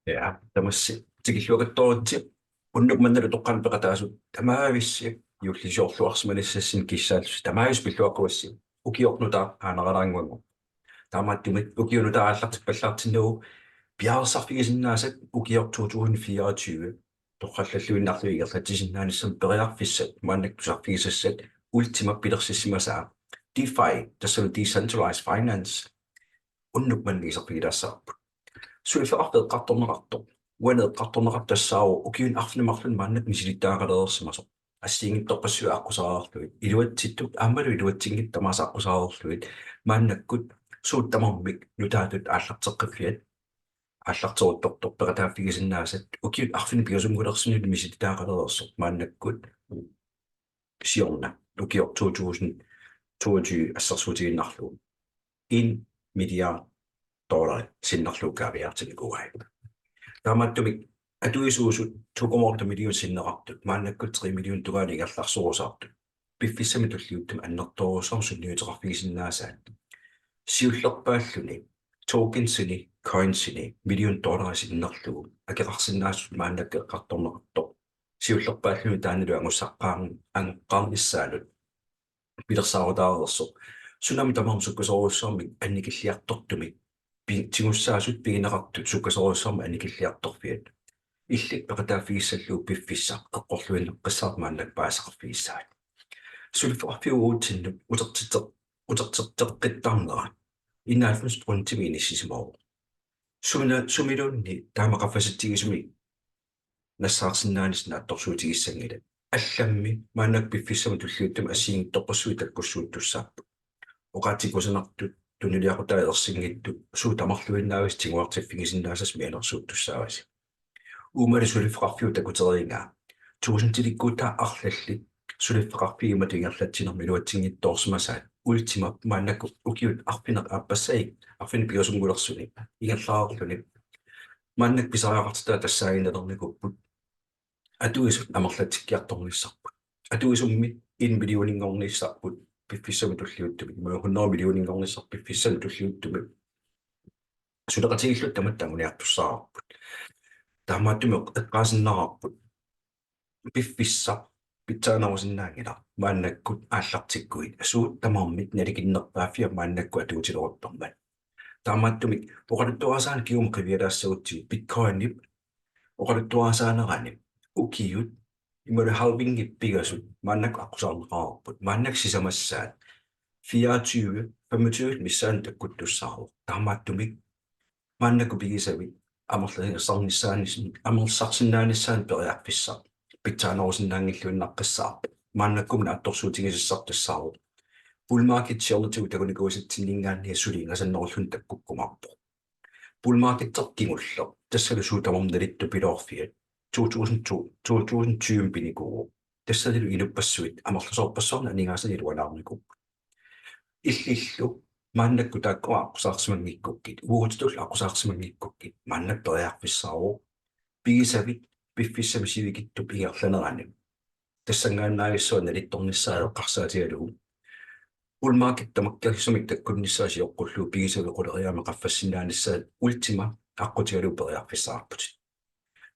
Ja, tamassi tikilluagattorutti unnuk mannalu toqqan peqataasut tamaavissi юллисиорлуарсиманассасин киссааллус тамаавис пиллуаққуасси укиорнута аанералаангуангу таамааттумит укиунута ааллартик паллаартиннуу пиаарсарфигисиннаасат укиор 2024 тоққаллаллуиннарлу игерлатисиннааниссам периарфиссат мааннак тусарфигисассат ультима пилерсиссимасаа DeFi тассалу decentralized finance уннук маннисарфигилаассаарпут суифеқартеқ қартторнеқарто уанеқ қартторнеқартассаау укиун арфинемарлун мааннак мисилиттаагалеерсимасо ассиингиттоққассуа аққусааарлуит илуатситтук аамалу илуатсингит тамааса аққусаарлуит мааннаккут сууттамармик нутаатут ааллартеққиффиат ааллартеруттортор ператааффигисиннаасат укиут арфини пиасунгулерсинут мисилиттаагалеерсоқ мааннаккут сиорна укиор 2022 ассерсуутигиннарлуу $1 milliard синнерлуугавиартигуай тааматтумик атуисуусут тукоморта миллион синнеқартут мааннаккут 3 миллион тугаалигерларсуусаартут пиффиссами туллиуттум аннерторусоор сунниутеқарфигисиннаасаат сиуллерпааллуни токенсини coinsini $1 million синнерлугу акеқарсиннаассут мааннаккеққарторнеқарто сиуллерпааллуни таанилу ангуссаққаан ангеққарниссаалут пилерсаарутаарерсо сунами тамарм суккасоруссаармик анникиллиартортумик тигуссаасут пигинеқартут суккасоруссаарма анникиллиарторфиат иллик пеқатаафигиссаллуу пиффисса эққорлуинне қиссаартмааннак Paasisaqarfigissavat сулиффеқарфиугуутсинну утертертеққиттарнера иннаалфус тронтимииниссисимоо сумилуунни таамақаффаситтигисуми нассаарсиннаанис наатторсуутигиссангила алламми мааннак пиффиссама туллиуттам ассиингиттоққуссуи таккуссуут туссааппу оқаатикусанартут тунилиақутаалерсингитту суутамарлуиннаавис тигуартиффигисиннаасас мианерсуут туссааваси уумали сулиффеқарфиу такутериингаа туусинтиликкуутаа арлалли сулиффеқарфигима тингерлатсинерми луатсингитторсимасаат ультима мааннакку укиут арфинеқ ааппассаи арфини пиусунгулерсуни игерлаарлуни мааннак писариақартаа тассаагиннерникуппут атуисут амерлатиккиарторниссарпут атуисумми 1 миллионингорниссарпут пиффиссами туллиуттуми 100 миллионингорниссар пиффиссами туллиуттуми сулеқатигиллут таматтамуниартуссаарпут таамааттуми эққаасиннарарпут пиффисса питсаанерусиннаангила мааннаккут ааллартиккуит асуут тамармит наликиннерпааффиа мааннакку атуутилеруттормат таамааттуми оқалуттуасаан киум кривиалаассагутсигу биткоиннип оқалуттуасаанеранип укиют ималу халвингиппигасут мааннакку аққусаарнеқарпут мааннак сисамассаат 24 25 миссаан таккуттуссаару таамааттумик мааннакку пигисави амерлсарсиннааниссаан периарфиссаа питсаанерусиннаангиллуиннаққиссаарпа мааннаккум наатторсуутигисиссартуссаару bullmarket сиорнатигу такуникууситсиннингаанни сулингасаннеруллун таккуккумарпо bullmarket-тертингулло тассалу суутамарналитту пилоорфиат 2020 пиникуу тассалу илуппассуит амерлусоорпассорна анигаасанилуанаарнику иллиллу мааннакку тааккуа аққусаарсимангиккуккит уурутулла аққусаарсимангиккуккит мааннак периарфиссаару пигисавит пиффиссами сивикитту пигерланерани тассангааннаагиссуа налитторниссаа эққарсаатигалугу bullmarket тамаккалисумик таккунниссааси оққуллуу пигисави қулериаама қаффассинааниссаат ультима аққутигалуу периарфиссаарпут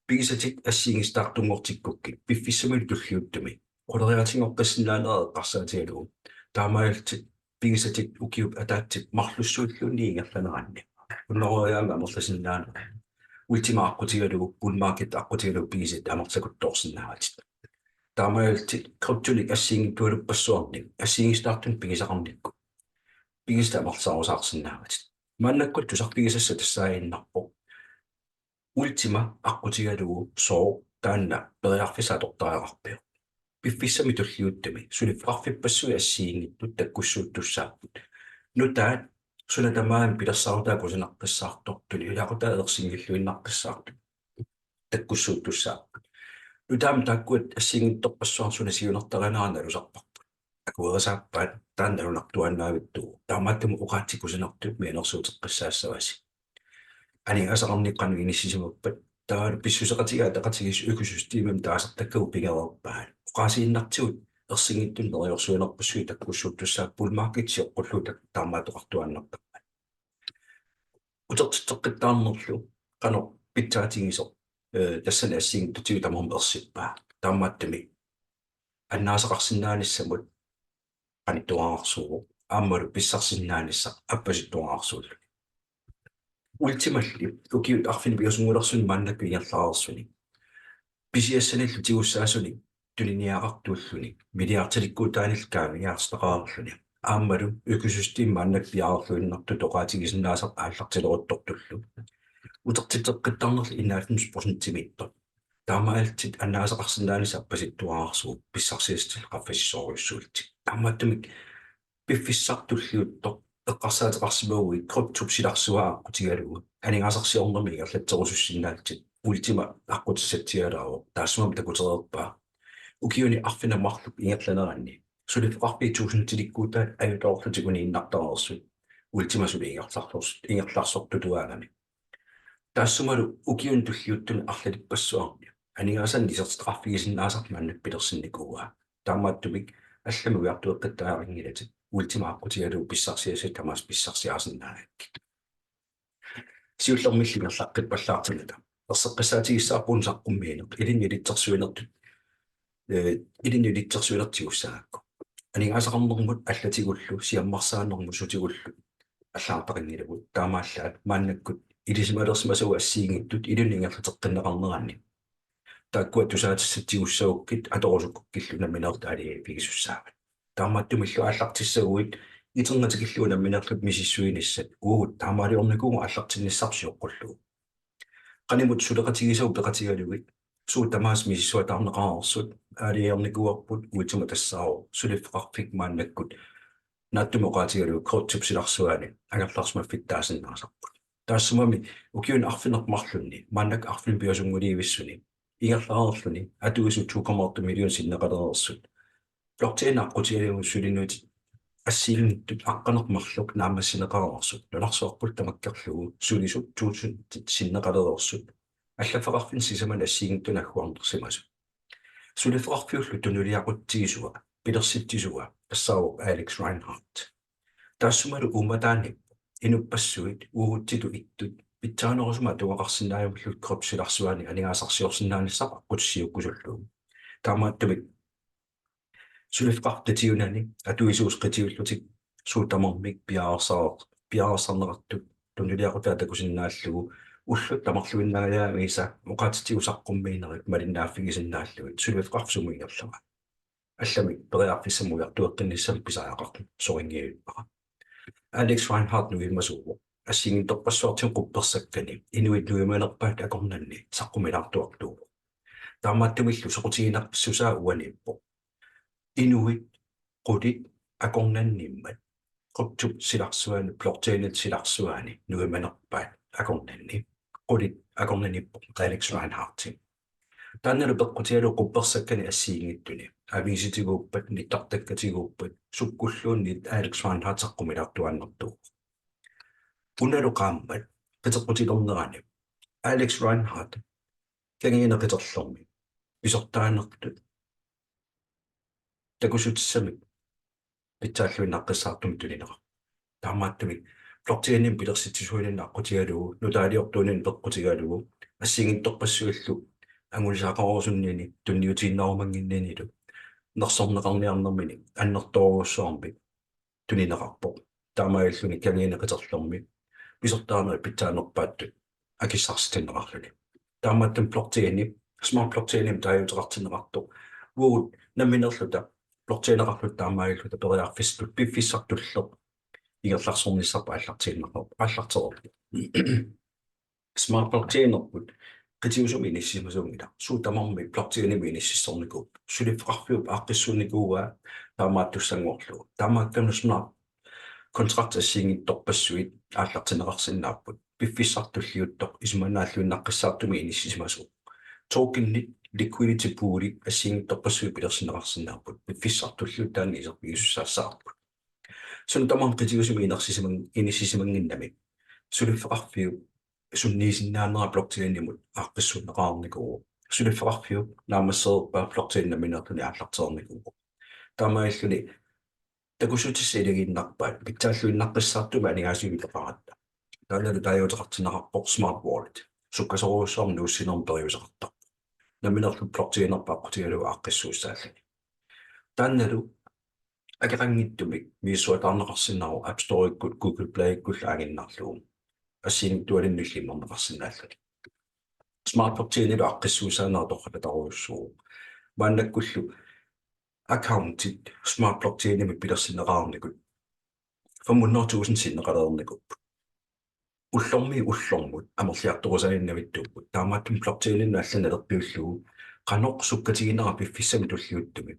пигисатик ассиингистаартунгортиккукки пиффиссамил туллиуттуми қулериатингоққиссинаанераа эққарсаатигалугу таамаалтик пигисатик укиуп атаатсип марлуссууллуунни ингерланеранни уннеруяама амерласиннаана ультима аққутигалугу bullmarket аққутигалуу пигисит амерлакутторсиннааватит таамаалтик криптоник ассиингитуалуппассуарник ассиингистаартун пигисақарникку пигиста амерлсаарусаарсиннааватит мааннаккут тусарпигисасса тассааиннарпо ультима аққутигалугу соо таанна периарфисаатортариақарпио пиффиссами туллиуттами сулиффеқарфиппассуи ассиингиттут таккуссуут туссааппут нутаат сунатамаан пилерсаарутаа кусинаққиссаартортули илақутаа ерсингиллуиннаққиссаарту таккуссуут туссааппут нутаам тааккуат ассиингитторпассуарсуна сиунертаринаанналусарпарпут акуерасааппаат таанналунартуаннаавиттуу таамааттуму уқаатикусинартут мианерсуутеққиссаассаваси анингасақарниққану иниссисимаппат таалу писсусеқатигаа тақатигис økosystemem таасартаккагу пигалерпаат оқаасииннартигут ерсингиттун нериорсуинерпассуи таккуссуут туссаа bullmarket сиоққуллуутак таамаатоқартуаннартарпат утертеққиттаарнерлу qanoq pitsaatigiso tassana assiingittutiu tamorm ersippaa taamaattami annaasaqarsinnaanissamut qanittuaqarsuugu aammalu pissarsinnaanersaat appasittuaqarsuullu ultimately ukiut arfini piusungulersun maannakku ingerlareersuni pisiassanillu tigussaassuni tuliniaqartuulluni miliartalikkuutaanilkaami iarstaqaarluni aammalu økosystem maannak piaarluinnartu toqaatigisinnaasaq aallartileruttortullu utertiteqqittarnerli 91% timittor taamaaltit annaasaqarsinnaanisa appasittuaqarsuut pissarsiistil qaffasissoruissuulti taammaattumik piffissartulliuttor eqqarsaateqarsimaugui kryptopsilarsuaa aqqutigalugu aningaasarsiornermi igerlatterusussinnaatsit ultima aqqutissatialaavo taassumam takutereerpaa ukiuni arfinamarluk ingerlaneranni sulifeqarpi 1000 tilikkuutaat ajutorlutikuni innartareersut ultima suli ingerlarsortutuaalami taassumalu ukiun tulliuttuni arlalipassuarni aningaasaan lisertiteqarfigisinnaasaaq maannak pilersinnikuugaa taamaattumik allami ujartueqqittaaringilati ultima aqqutigalugu pissarsiasit tamaas pissarsiarsennaanerit siullermillingerlaqqippallaartanata erseqqissaatigissaarpuun saqqummiineq ilillutit ilillutit aningaasaqarnermut allatigullu siammarsaanermu sutigullu аллаартақингилавут таамааллаат мааннаккут илисималерсимасуа ассиингиттут илунингерлатеққиннеқарнеранни тааккуа тусаатиссатигуссагуккит аторусуккиллу наминертаалии пигисуссаават таамааттумиллу ааллартиссагуит итернатикиллуа наминерлут мисиссуиниссат уугут таамаалиорникугу ааллартинниссарсиоққуллугу qaнимут сулеқатигисау пеқатигалугит суу тамаас мисиссуа таарнеқарерсут аалиерникуарпут уутима тассаау сулиффеқарфик мааннаккут нааттумоqaatigalugu kryptopsilarsuaani agерларсмаффиттаасиннаасарпут таассумами укиун арфинермарлунни мааннак арфин пиасунгулиивиссуни ингерлаарерлуни атугису 2,8 миллион синнеқалерерсут блокчейн аqqutigalugu suliniut ассилунниттут аққанермарлук наамассинеқарерсут нунарсуарпут тамаккерлугу сулисут 1000 синнеқалерерсут аллафеқарфин сисаман ассигингтунаггуарнерсимасу сулифеқарфиуллу тунулиақуттигисуа пилерситтисуа тассаау Алекс Райнхарт тассумалу уматаани инуппассуит уугутситу иттут питсаанерусума туақарсинааямуллут кропсиларсуани анигаасарсиорсиннаанissaq аққутиссиуккусуллугу таамааттумик сулифеқартатиунани атуисуусқитиуллутик суутамермик пиаарсарнеқартут тунулиақутаатакусиннааллугу уллут тамарлуиннаагаамиса муқаатитигу saqqummiineq малиннааффигисиннааллугит сулифеқарсумуингерлава аллами периарфиссамуйартуэққинниссам писаақарту сорингиуиппара Алекс Райнхарт нуимасууво ассигинторпассуартин қупперсаккани инуит нуиманерпаат акорнанни саққумилаартуартуупо таамааттумиллу соқутигинарписсусаа уаниппо инуит қулит акорнанниммат қуттуп силарсуани блокчейнит силарсуани нуиманерпаат акорнанни қулит акорнаниппо Алекс Райнхартин тааннеру пеққутигалу қупперсаккани ассигингиттуни ависитигууппат ниттартаккатигууппат суккуллуунни Алекс Райнхарт саққумилаартуаннэртуу уналу qaammat пеққутилернерани Алекс Райнхарт кангиинеқитерлерми писортаанертут такусутиссами питсааллуиннаққиссаартум тулинера таамааттуми блокчейнин пилерситсисуининна аққутигалугу нутаалиортуунин пеққутигалугу ассигинторпассуиллу ангулисаақарорусуннини тунниутииннарумангиннинилу нерсорнеқарниарнэрмини аннерторуссуарми тунинеқарпо таамаиллуни кангиинеқитерлерми писортаанери питсаанерпааттут акиссарситиннеқарлуни таамааттум блокчейни смарт блокчейним таажутеқартинеқарту уут наминерлута блокчейнеқарлут таамаиллута периарфистут пиффиссартуллер игерларсорниссарпа аллартииннеқар аллартерер смарт блокчейнерпут qitiusumi inissimasungila suutamarmi bloktiganimi iniссissornikuup sulifeqarfiup aaqqissunnikuugaa taamaattussanguorlugu taamaakkanusna kontrakt assiingittorpassuit aallartineqarsinnaapпут piffissartulliuttoq isumanaalluinnaqqissaartumi inissimasu tokenit liquidity pooli assiingittorpassuit pilersineqarsinnaapпут piffissartulliut taanni iserpigissussaarsaarput sun tamam qitiusumi inissimanginnami sulifeqarfiup sunniisinnaanera bloktiganimut aaqqissunneqaarnikugu sulifeqarfiup naamasserippaa bloktigannaminnerluni aallarteernikugu taamailluni takusutissiliginnarpaat pitsaаллуиннаққиссаартума анигаасугилеқаратта таалалу таajutеқартинеқарпоқ smart wallet sukkasooruussorm nuussinorm periusaqartar naminerlu plortiginerpa aqqutigalugu aqqissuussaallani taannalu akaqanngittumik miissuataarneqarsinnaru App Store-ikkut Google Play-ikkul aanginnarlugu ассииниттуалиннуллиммарнеқарсинааллани smart plortigineru aqqissuusaanertorqalataruussuu мааннаккуллу accountit smart plortiginemi pilерсинеқарникут 500,000 синнеқалерникуп уллормут амерлиарторусаиннавиттууппут таамааттум плорtiginинну алланалерпиуллугу qanoq soqutiginarnersaat piffissami tulliuttumi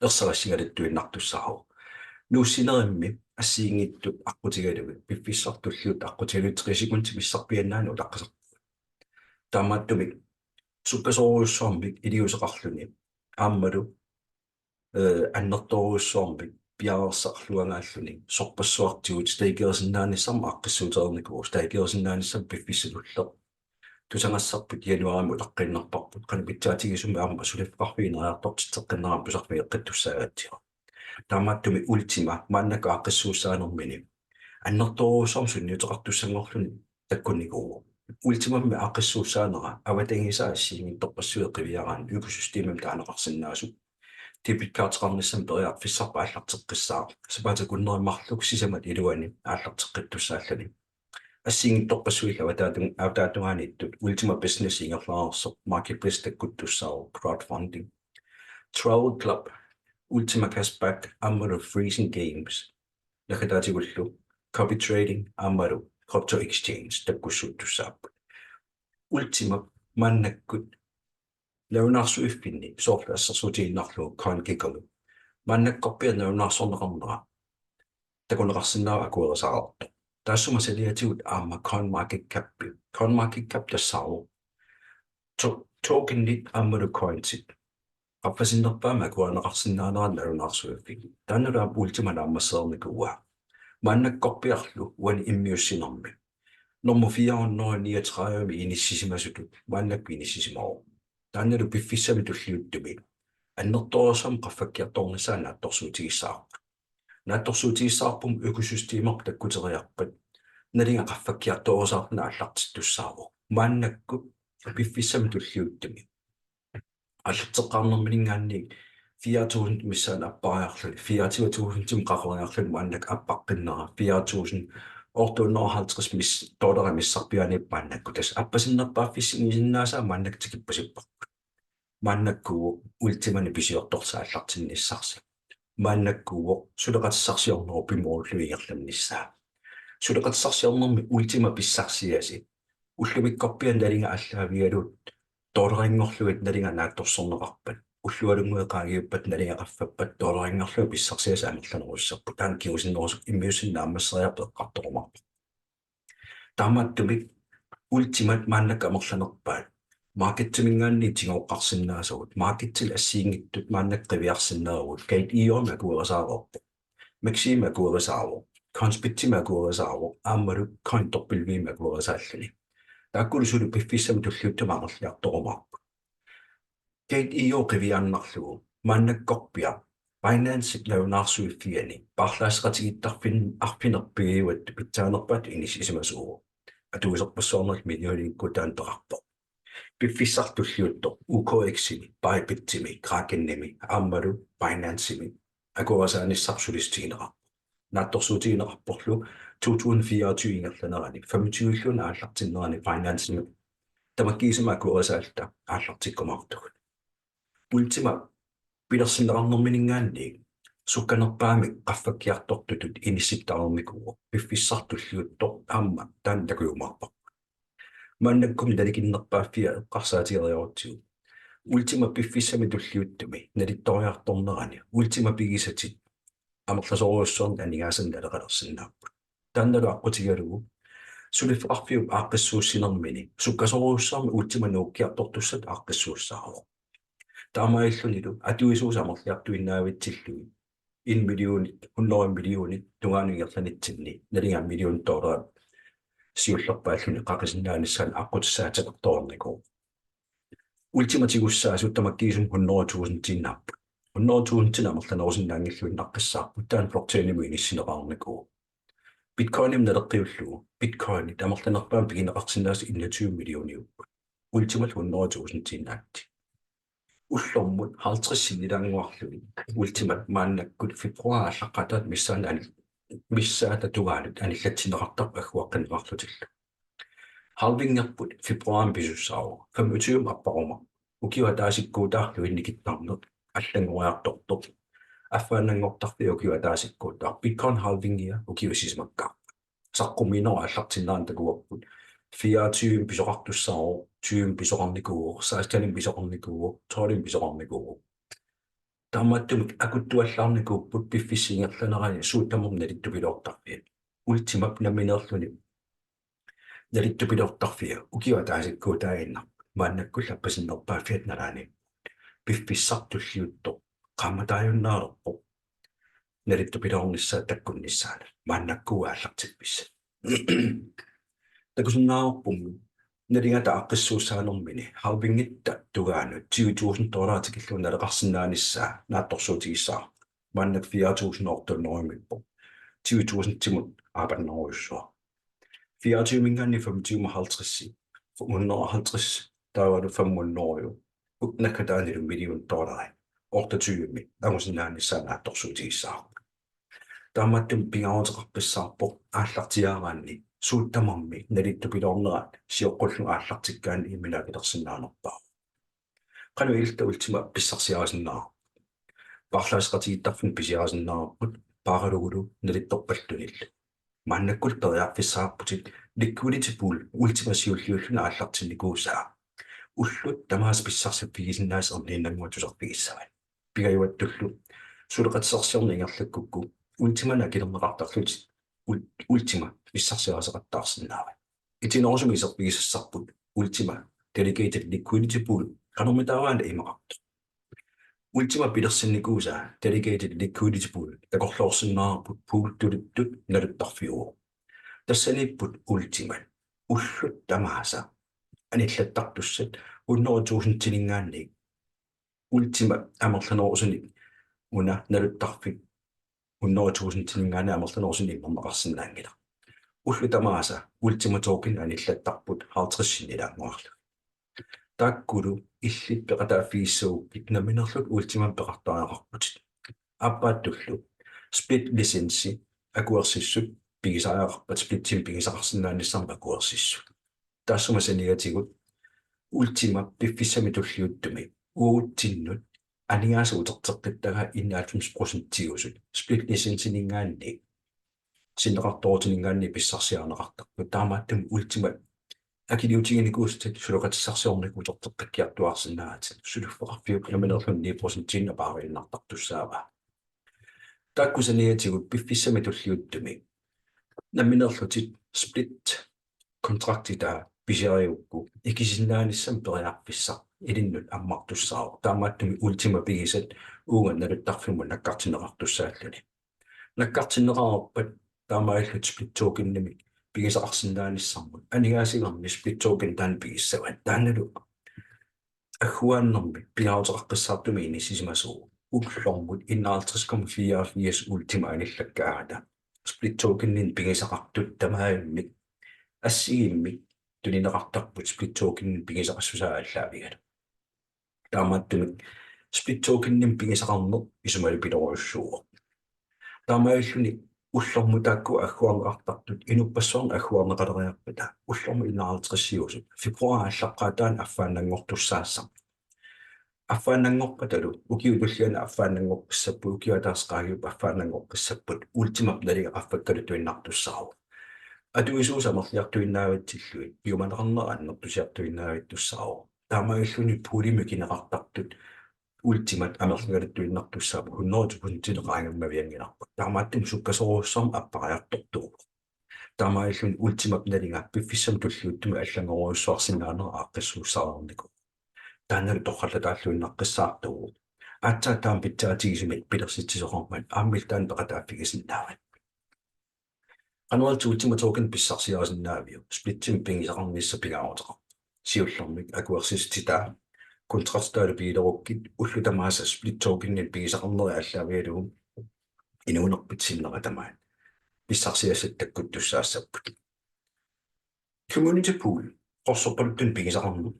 ерсарассигалаттуиннартуссарау нууссинеримми ассиингиттут aqqutigalugu piffissartulliut aqqutigaluut 3 секунти миссарпианнаани улаққасар таамааттумик суккасооруйуссуармик илиусеқарлуни ааммалу аннерторуйуссуармик пиаарсарлуангааллуни сорпассуартигут стейкерсиннаанissarma аққиссуутерникуу стейкерсиннаанissam пиффиссалуллер тусангассарпут януарами улаққиннарпарпут қана питсаатигисуми аама сулиффарфигинериартортитеққиннерам пусарфиги эққиттуссаагаатсига таамааттуми ультима мааннака аққиссууссаанермини аннерторуйуссуарм сунниутеқартуссангорлуни таккунникуу ультимамми аққиссууссаанера аватангисаассиингитторпассуи қивиараан økosystemem таанеқарсинаасу типиккаатеқарниссам периар фиссарпа ааллартеққиссаа сапаатакуннериммарлук сисамат илуани ааллартеққиттуссааллани ассиингитторпассуи аватаатунганиттут ультима бизнес инgerlareersoq marketplace таккуттуссаа crowdfunding travel club ultima cashback аммалу freezing games накатаатигуллу copy trading аммалу crypto exchange таккуссууттуссааппут ultima маннаккут лаунаарсуиффинни соорлаассерсуутигиннарлугу coin-giggle маннаккорпиа лаунаарсорнеқарнера такунеқарсинаа акуерисаарарто таассума салиатигут аама coin market cap тассаару tokenit аммалу coinsit аппасиннерпаама акуанеқарсинаанеран лаунаарсуиффик тааннула ultima нааммассеерникуа маннаккорпиарлу уани иммиуссинерми nummer 439 иниссисимасутут мааннакку иниссисимару таанналу пиффиссами туллиуттуми аннерторусам qaffakkiartornissaa наатторсуутигиссаарпут наатторсуутигиссаарпум økosystemер таккутериарпат налинга qaffakkiartorusаарна аллартиттуссаару мааннакку пиффиссами туллиуттуми аллертеққарнерминингаанни 4,000 миссаан аппариарлуни 24,000 тим қақориарлуни мааннак аппаққиннера 4,000 $150 мис доллара миссарпиани мааннакку тас аппасиннерпааффиссигисиннаасаа мааннактикиппасиппар мааннаккуу ультимани писиорторсааллартинниссарси мааннаккуу сулеқатиссарсиорнеру пимооллуигерланниссаа сулеқатиссарсиорнерми ультима писсарсиаси уллумиккорпиан налинга аллаавигалуут долларингорлуит налинга наатторсорнеқарпат уллуалунгуэқаагиуппат налинга qaffappat долларингорлуи писсарсиаса амерланеруссарпу таан киусиннерусук иммиусиннааммассариарпе эққарторумарпа таамааттумик ультимат мааннак амерланерпаат маркеттимингаанни тигооққарсинаасагут маркеттил ассиингиттут мааннак қивиарсиннерагут кайт иорма акуерисаарорпу максима акуерисаарво конспиттима акуерисаарво ааммалу коинторпилвима акуерисааллани тааккулусулу пиффиссами туллиуттама амерлиарторумарпу кайт ио қивиааннарлугу мааннаккорпиа finance лаунаарсуиффиани парлаасеқатигиттарфин арфинерпигиуат питсаанерпаат инисисимасуу атуисерпассуарнерл миллионикку таан пеқарпо пиффиссартуллиутто UKX-ими байпиттими кракенними ааммалу finance-ими акуасааниссарсулистигинера наатторсуутигинерарпорлу 2024 ингерланерани 25-ллуна ааллартиннерани finance-ими тамаккиисама акуасаалта ааллартиккумартугут ultima пилерсинеқарнерминингаанни сукканерпаами qaffakkiartortutut инисситтаарникуу пиффиссартуллиутто аама таан такуумарпа мааннаккуми наликиннерпааффиа эққарсаатиериорутсигу ultima пиффиссами туллиуттуми налитториарторнерани ultima пигисатит амерласоруйуссуарни анигаасан налеқалерсиннааппут таанналу aqqutigalugu suliniut aaqqissuussinermini sukkasоруйуссаарми ultima nuukkiartortussat aaqqissuussaaru таамаиллунилу атуисуус амерлиартуиннаавитсиллуи 1 миллионит 100 миллионит тугаанугерланитсинни налинга миллион доллар сиуллерпааллуни қақисиннааниссaan аққутсаатеқарторникуу ультиматигуссаасут тамаккиисум 100,000 тиннааппу 100,000 тина амерланерусиннаангиллуин аққиссаарпут таан плорtiginimi иниссинеқарникуу Bitcoinim nalaqqiullugu Bitcoini tamarlanerpaan piginaqarsinnaas 21 millioniuppu ultimat 100.000 tinnaatti ullormut 50 nilaanguarluni ultimat maannakkut februarallaqataat missaata tugaanut anillatsineqartaq agguaqqaneqarlutillu halvingerput februarin pisussaaru 25 apparuma ukiwa taasikkuutaarlu innikittarneq аллангориарторторп аффаанангортарфи укива таасиккуутаа Bitcoin halvingia ukiwa sismakkaa saqqummiineq аллартиннаан такуаппут 24 писоқартуссаару 20 писоқарникуу 16 писоқарникуу 12 писоқарникуу таамааттумик акуттуаллаарникууппут пиффиссингерланерани суутамерна налиттупилоортарфиа ультимап наминерлуни налиттупилоортарфиа укива таасиккуутаагиннар мааннаккуллаппасиннерпаа фиатналаани пиффиссартуллиутто qammataajunnaalerpo nalittupilornissaat takkunnissaana maannakkuaallartipписса takusunnaarpummi nalingata aqqissuussaanermini halvingitta tugaanut $20,000 tikilluun naleqarsinnaanissaa naattorsuutigissаа maannak $4,000 $20,000 timut aapanneruussua 24 mingaanni 25 150 taavalu 500 uknakataanilu $1,000,000 $28 агусиннаанissaa naattorsuutigissаа тааматтум пингаарутеқарписсаарпо ааллартиаараанни суuttamarmi nalittupilorneraat siоqqullu ааллартиккаани имилаакилерсиннаанерпаа qanu ilta ultima pissarsiaasinnaa parlaasqatigittарфун писиаасиннаарпут пааралугулу налитторпаллунилла мааннаккул периарфиссаарпутит liquidity pool ultima siulliulluna ааллартинникуусаа ullut tamaasa pissarsimersinnaanerit erniinnanguatusarfigissavat pigayuattullu suliniut ingerlakkukku ultimana kilerneqartarlut ultima pissarsiaseqattaarsinnaavat itinorusumi iserpigissassarput ultima dedicated liquidity pool qanormitaawaana imaqartu ultima pilersinnikuusaa dedicated liquidity pool takorloorsinnaarput pool tulittut naluttarfigu tassaniipput ultima ullut tamaasa anillattartussat 100,000 tilingaanni ultima amerlanerusuni una naluttarfik 100,000 tilingaanni amerlanerusuni immerneqarsinnaangila ullu tamaasa ultima token anillattarput 50 nilaanguarlu taakkulu illit peqataaguit kitnaminerlut ultima peqartariaqarputit appaаттullu split lisensi akuersissut pigisaajaqarpat splittim pigisaqarsinnaanissarma akuersissut taassumасаниатигут ultima piffissamitulliuttumi uuttinnut анигаасуутертертаттага 91% тигусут split lisensiningaanni синнеқарторутинингаанни писсарсиарнеқартарпу таамааттум ultima акилиутигиникуустат сулоқатиссарсиорнику тортеққиккиартуарсинаат сулуффеқарфиук наминерлун 9% тиннапаарииннартартуссаава тааккусаниатигут piffissamitulliuttumi наминерлутит split kontraktita pisiariukku ikisinnaanissan periarfissa ilinnut ammartussaaru taamaattumi ultima pigisat uungan naluttarfimun nakkartineqartussaalluni nakkartineqarerpat taamaallut split tokenimi pigisaqarsinnaanissarmut anigaasigarmi split token taan pigissavat taannalu agguaannermi pigaruteqarpissartumi inissisimasuu ullormut 51,84 ultima anillakkaarata split tokenin pigisaqartut tamaayummi ассигимми тулинеқартарпут split token пигисақассусаааллаавигала таамааттумик split token-ним пигисақарнеқ исумали пилоруссууо таамааллуни уллормутаакку аггуарнеқартартут инуппассуарна аггуарнеқалериарпата уллорму 51 фебруараллаққаатаан аффааннангортуссаассам аффааннангорпаталу укиуллиана аффааннангорписсаппу укиатаарсқаагиуп аффааннангорписсаппут ультимап налигақаффаккалу туиннартуссаару атуисуусамерлиартуиннааватсиллуи пиуманеқарнерааннертусиартуиннаавиттуссаару таамаиллуни пулимикинеқартартут ультимат амерлигалаттуиннартуссаапу 100,000 тилеқаангаммавиангинарпут таамааттум суккасоруссарма аппариартортуу таамаиллуни ультимат налинга пиффиссам туллиуттуми аллангоруйуссуарсинаанера ааққиссууссаарернику тааннал тоққаллатааллуиннаққиссаартуу аатсаа таам питсаатигисимит пилерситсисоқармат ааммилтаан пеқатааффигисиннаават qanoaltu ultima token pissarsiaasinnaaviu splittim pingisaqarnissa pigaaruteqa siullormik akuersistita kontraktaalu piilerukkit ullu tamaasa split tokennin pigisaqarneri allaavialugu inuunerpit sinneqatamaan pissarsiasattakkut tussaassappat community pool qorsorpaluttun pigisaqarnut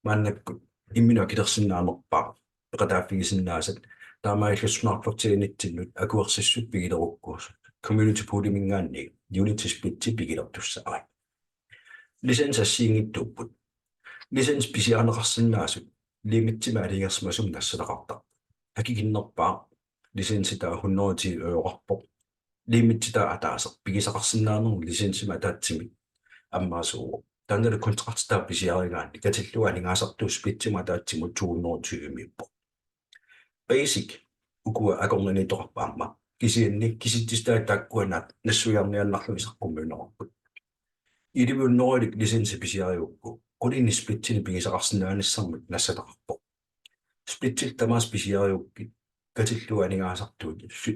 maannakkut imminuakilersinnaanerpaa peqataaguit taamaillussunarportiginittillut akuersissut pigilerukkuus community poolimingaanni unity splitti pigilertussaari lisensassiingittuupput lisens pisiaaneqarsinnaasut liimitsimaa aliingersmasum nassalaqartar akikinnerpaa lisensitaa 100 øoqarpoq liimitsitaa ataaseq pigisaqarsinnaanermu lisensimaa taatsimi аммаасуу таннала контрактаа писиаригаани катиллуа нингаасартуу сплитсима таатсиму 220 basic ukua akорнани тоқарпаама кисианни киситтистаа таккуанаат нассуярнианнарлуи саққуммиунерпут иливуннорилик лисенси писиариукку qulini splittini pigisaqarsinnaanissermut нассатақарпо splittil тамаас писиариукки катиллуа нингаасартуу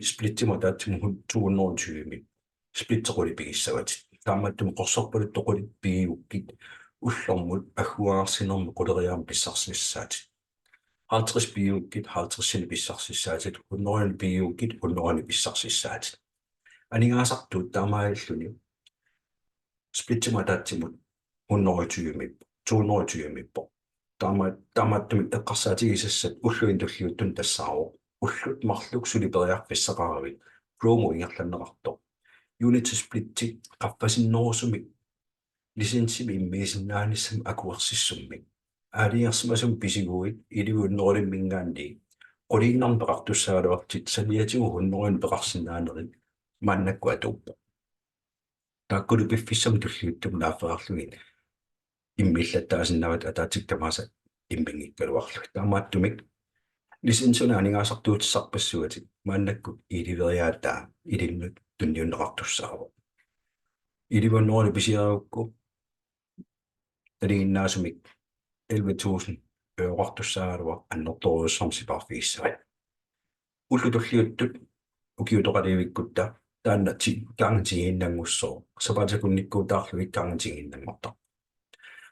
сплитсима таатсиму 220 splittequli pigissavat тааматтум qorsorpalut toqulit pigiukkit уллормут аггуаарсинерми quleriaam pissarsisaat 50 pigiukkit 50 pissarsisaat 100 pigiukkit 100 pissarsisaat aningaasartuut taamaalluni splittimataatsimut 120 220 taamaattumit eqqarsaatigisassat ulluin tulliuttun tassaaru ullut marluk suliperiarfissaqaravit promo ingerlanneqartoq unity splitti qaffasinnoorsumi lisenssimi immiisinnaanissam akuersissummi aaliarsimasum pisiguit ilivuunnerulimmingaanni quliinnarpeqartussaaluartit saliatigu 100 peqarsinnaanerit maannakku atuuppa taakkulu piffissam tulliuttum naaferarlugin иммиллаттаасиннават атаатик тамааса иммингиккалуарлу таамааттумик лисенсуна анигаасартуутиссарпассуатик мааннаккут иливериаатаа илиннут тунниуннеқартуссаару иливуннерли писиаруукку талигиннаасумик 11000 øoqartussaaluа аннерторуссарсипарфигиссават уллутуллиуттут укиутоқаливиккутта тааннати каангтигииннангуссоо сапаатакунниккуутаарлуик каангтигииннангортар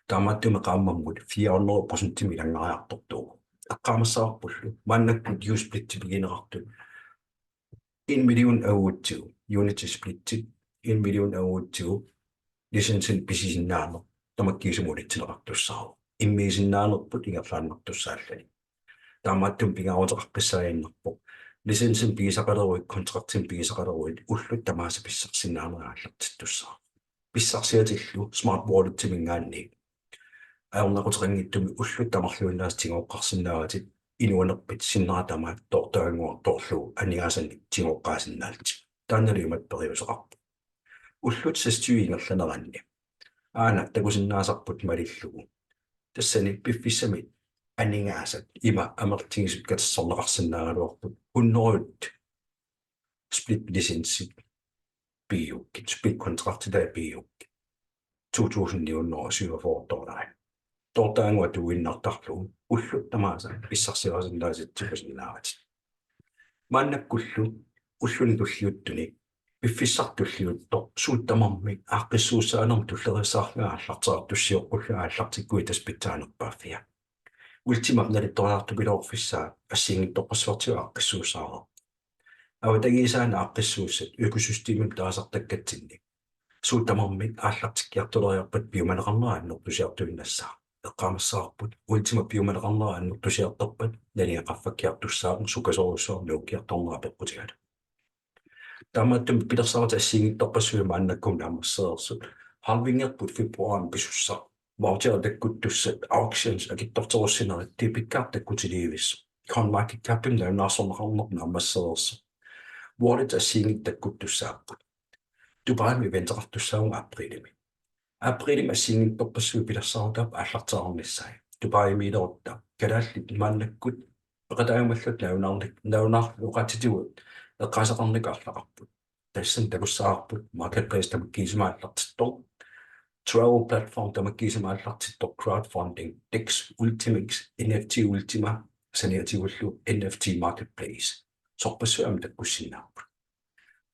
тааматтуме qaammarmut 400% илангаариартортуу аққаамассаарпуллу мааннаккут юсплитти пигинеқартут 1 million awuutsigu unity splitti 1 million awuutsigu lisensin pisisinnaaner tamakkiisumulitsinеқартуссаару иммиисиннааnerput ингерлааннартуссааллани таамааттум пингаарутеқарписсарииннерпо lisensin pigisaqaleruit kontraktsin pigisaqaleruit ullut tamaasa pissarsinnaaneraallartittussаа pissarsiatillu smart wallet-timingaanni аернакутеқангиттуми уллут тамарлуиннаас тигооққарсинааратит инуанерпит синнаратамаат тортаангуар торлуу анигаасанник тигооққаасиннаалти таанналиумат периусеқарпу уллут састуингерланеранни аана такусиннаасарпут малиллугу тассани пиффиссамит анигаасат има амертигисут катассорнеқарсинаагалуарпут уннерут сплит лисенсит биук сплит контрактида биук 2947 тортаангуа туиннартарлугу уллут тамааса писсарсиарсиннааситсукасиннаарати мааннаккуллу уллуни туллиуттуни пиффиссартуллиутто сууттамарми ааққиссууссаанерм туллерисаарнгааллартаа туссиоққуллаааллартиккуи таспитсаанерпааффиа ультимап налиттораартупилоорфиссаа ассиингиттоққассуартиу ааққиссуусаараа аватагисаана ааққиссууссат økosystemim таасартаккатсинни сууттамарми ааллартиккиартулериарпат пиуманеқарнаа аннертусиартуиннассаа эққамассаарпут ультима пиуманеқарнаа аннертусиарторпат налиақаффаккиартуссаақу сукасоруссоо нууккиарторнаа пеққутигала таамааттум пилерсаарата ассиингитторпассуима аннаккум наамассеерсут халвингерпут фебруари писуссаа ваутиа таккуттуссат auctions акиттортеруссинерит типиккаар таккутиливис конмаркет каппим лаунаарсорнеқарнерп наамассеерсо wallet ассиингит таккуттуссааппут тупаами вентеқартуссаунга априлими ассиингитторпассуи пилерсаартаап ааллартаарнissaи тупаимилерутта калааллит мааннаккут пеқатаагамаллут наунаар эққасақарник аарлақарпут тассан такуссаарпут marketplace тамаккисимааллартиттор travel platform тамаккисимааллартиттор crowdfunding dex ultimix nft ultima саниатигуллу nft marketplace сорпассуам таккуссинаарпут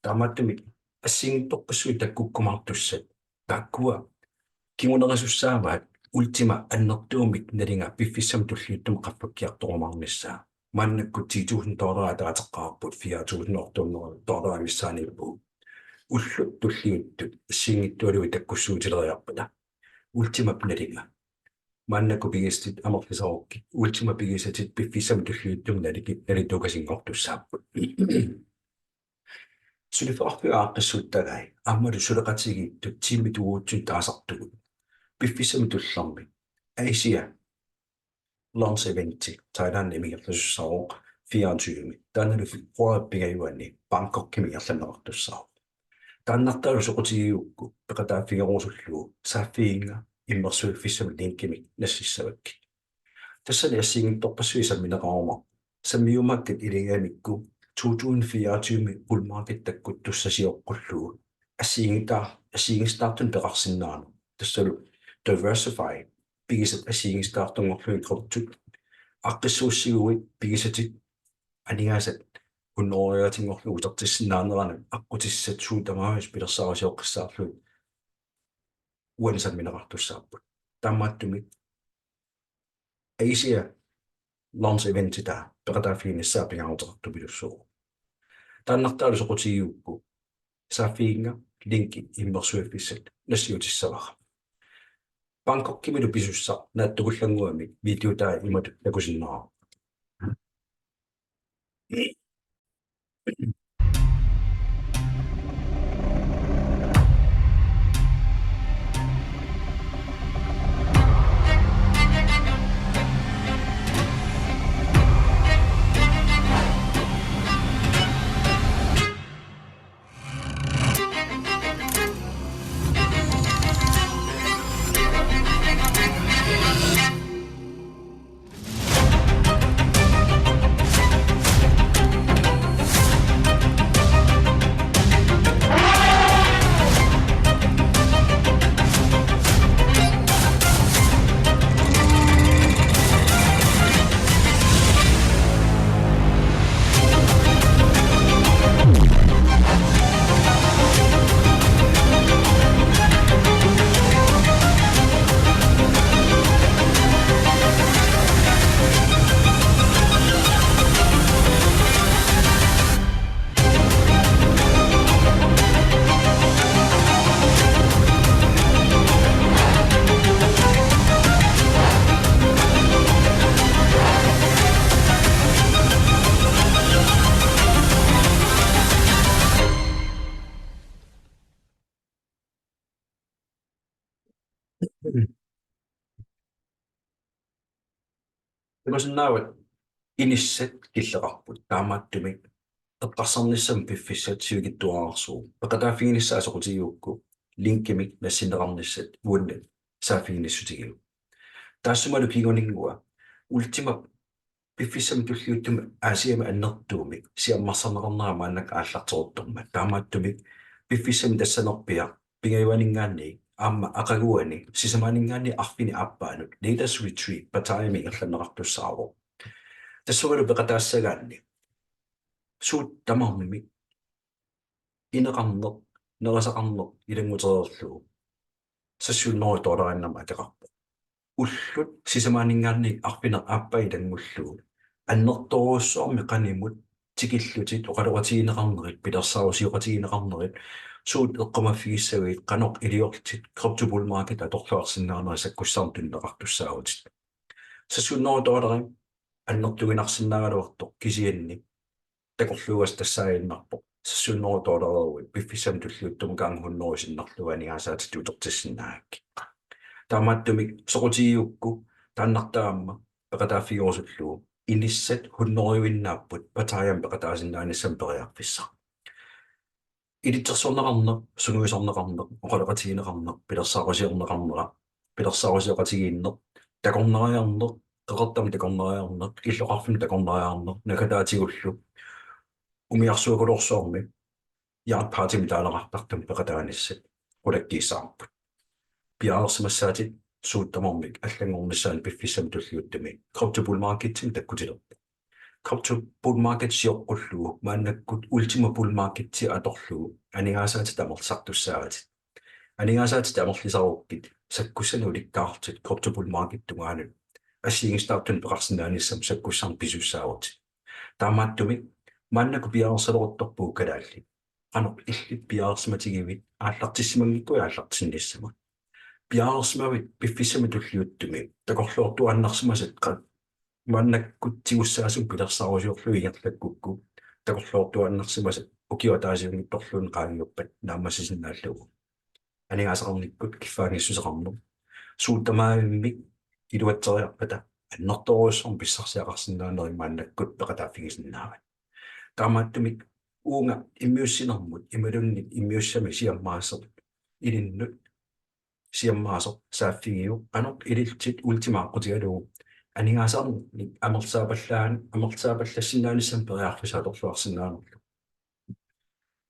таамааттумик ассингитторпассуи таккуккумартуссат таккуа кимунерисуссааваат ultima аннертуумик налинга пиффиссам туллиуттум qaffakkiartorumарниссаа мааннаккут $10,000 таатеққарпут $4,000 виссаанииппу ullut tulliuttut assingittualuit takkussuutileriarpata ultima pnalinga maannaku pigistit amorlisarukkit ultima pigisatit piffissam tulliuttum nalitukasinngortussaappu sulifaqarfigaaqissuuttagai aammalu suleqatigiittut tiimmituguutsun taasartugut piffissam tullarmi Asia Launch eventi Thailand imigerlussaaruq 24 taanalu qoappigajuanni Bangkok imigerlannertussaruq taannartaalu soqutigiukku peqataaguit saaffiinga immersuiffissam linkimi nassissavakki tassali assiingittorpassuisammineqaruma sammiumakkit iligaamikku 2024 bullmarket takkut tussasiorqullugu assiingistartun peqarsinnaanu tassalu diversify pigisat assiingistartungorluiqertut aqqissuussiguit pigisatit anigaasat unnooriatingorlugu utartissinaanerana aqqutissat suutamaas pilersaarasiоққиссаарлуит uansammineqartussaapпут таамааттумик Asia launch eventita peqataaguit pilussuu тааннартаалу соqutigiukku saaffiinga linki immersuiffissat nassiutissavara Bangkok kimilu pisussa naattukullanguami videotaa imatu nakusinnaa Takusinnaavut inissat killeqarput taamaattumik eqqarsarnissam piffissat siugittuaraarsuu peqataaguinissaa soqutigiukku linkimik nassineqarnissat uannat saaffiginissutigilu taassumalu kiguningua ultima piffissam tulliuttum aasiama annertuumik siammarsarneqarnaa maannak aallartoruttorma taamaattumik piffissam tassanerpia pingajuaningaanni amma aqaguani sisamaningaanni arfini appaanut leaders retreat pataayami irlanneqartussaaru tassugalu peqataassagaanni suut tamarmimi ineqarneq nerasaqarneq ilangutererlugu sassuunnoru toolaraannama ateqarpu ullut sisamaningaanni arfine appa ilangullugu annertoruussoormi qanimut tikillutit oqaloqatigineqarnerit pilersaarusiuqatigineqarnerit suut eqqumaffigissaviit qanoq ilillutit Kryptomi atorluarsinnaaneri sakkussaartunneqartussaavutit sassuunnoru toolarin annertuginarsinnaagaluartoq kisianni takorluugas tassaaginnarpo sassuunnoru toolareruit piffissam tulliuttum kaanghunnorusinnarluganigasaatit utertissinnaakki taamaattumik soqutigiukku taannartaamma peqataaguit inissat hunnoriuinnaapput pataayam peqataasinnaanissam periarfissa ilitsersorneqarneq sunuisarneqarneq oqaloqatigineqarneq pilersaarusiorneq takorneriarneq qeqertam takorneriarneq illoqarfim takorneriarneq nakataatigullu umiarsuakulorsoormi yaat paatimi taalerartartum peqataanissat qulakkiissaarput piaarsimassaatit suuttamarmik allangornissaan piffissam tulliuttumi Kryptobullmarketim takkutilerpu Kryptobullmarket sioqqullugu maannakkut ultima bullmarketti atorlugu anigaasaatit amersartussaatit anigaasaatit amerlisarukkit sakkussani ulikkaartit Kryptobullmarkettungaanut assiingistartun peqarsinnaanissam sakkussaan pisussaavut taamaattumik maannaku piaarsaleruttorpuu kalaalli qanoq illit piaarsmatigivit aallartissimangikku aallartinnissama piaarsmavit piffissama tulliuttumi takorluortuannarsimasat qat maannakkutsigussaasum pilersarusiorlu ingerlakkukku takorluortuannarsimasat ukiwataasiungittorluun qaangiuppat naammassisinnaalluu анигаасақарниккут киффаангиссусеқарнер суутамаавиммик илуатсериарпата аннэрторуссорм писсарсиақарсинаанери мааннаккут пеқатааффигисиннаават таамааттумик уунга иммиуссинермут ималунник иммиуссами сиаммаассер илиннут сиаммаасер сааффигиук qanoq ilillutit ultima aqqutigalugu анигаасаарник амерлаапаллассиннаанissam периарфисааторлуарсинааnerlu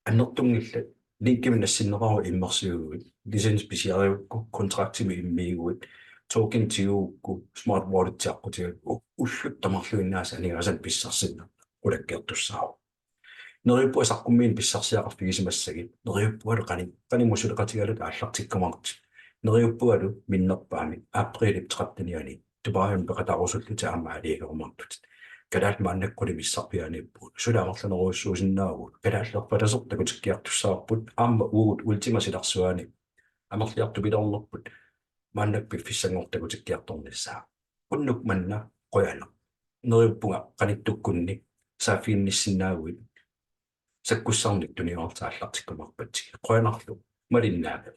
аннертунгилла линкимнассиннерару иммерсиугут лисенс писиариукку контрактими иммиигуут talking to you smart wallet тааққутигалу уллут тамарлуиннаас анигаасан писсарсинна улаккертуссаау нериуппуа saqqummiin pissarsiaqarfigissavat нериуппуалу qaнимусулеқатигалут ааллартиккамарти нериуппуалу миннерпаами априлип 13-ниани тубаан пеқатаарусуллута аамаалиигермартут калаат мааннаккули миссарпианииппут сулаамерланеруйуссуусиннаагу калааллерпаласер такутиккиартуссаарпут аама уут ультимасиларсуани амерлиарту пилорнерпут мааннак пиффиссангортакутиккиарторнissaa уннук манна qoyana нериуппуга qaниттуккунни саафиинниссинаагуит саккуссарник туниоортааллартиккумарпатсиг qoyanarlu малиннаава